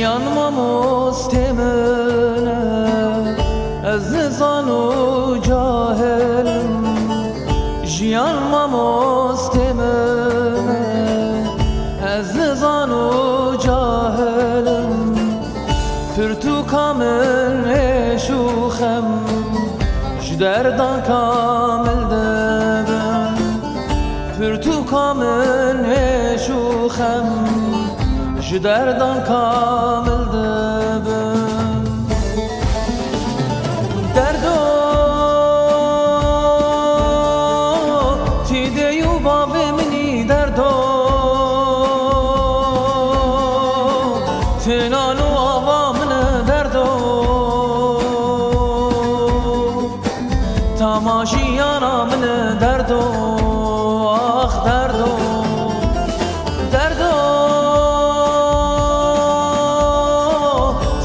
جیان ما مستمنه از زان و جاهلم جیان ما مستمنه از زان و جاهلم پر تو کامل شوخم جدردان کامل دبم پر تو کامل شوخم جدردان کامل دبم دردو تیده و باب منی دردو تنان و آوا من دردو تماشیانا من دردو آخ دردو دردو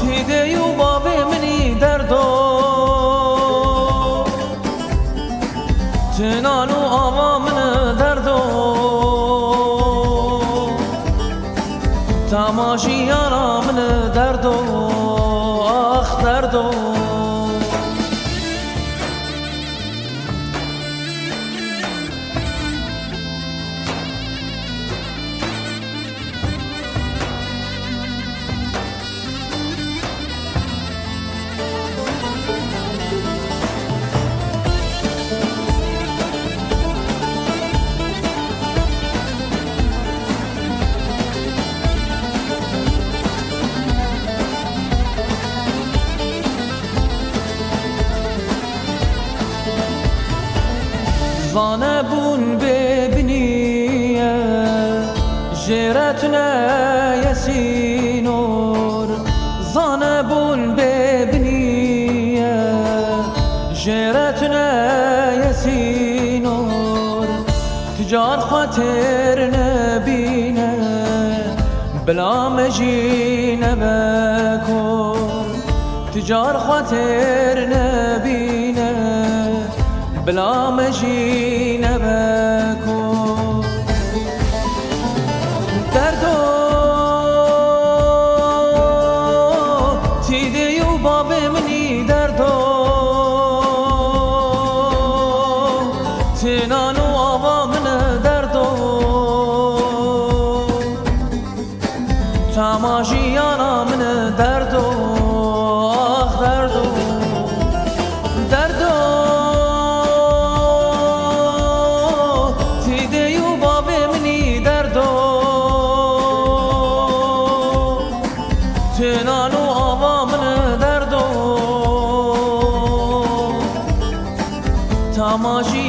تیده و باب منی دردو تنان و آوا من دردو تماشیانا من دردو آخ دردو زانه بون ببینیه جرتونه یسینور زانه بون ببینیه جرتونه یسینور تجار خاطر نبینه بلا مجینه بکن تجار خاطر نبینه بلا مجینه بکن دردو تیده و باب منی دردو تنان و آوا من دردو تماشیانا من دردو آخ دردو دردو تنان و آوا من دردو تماشی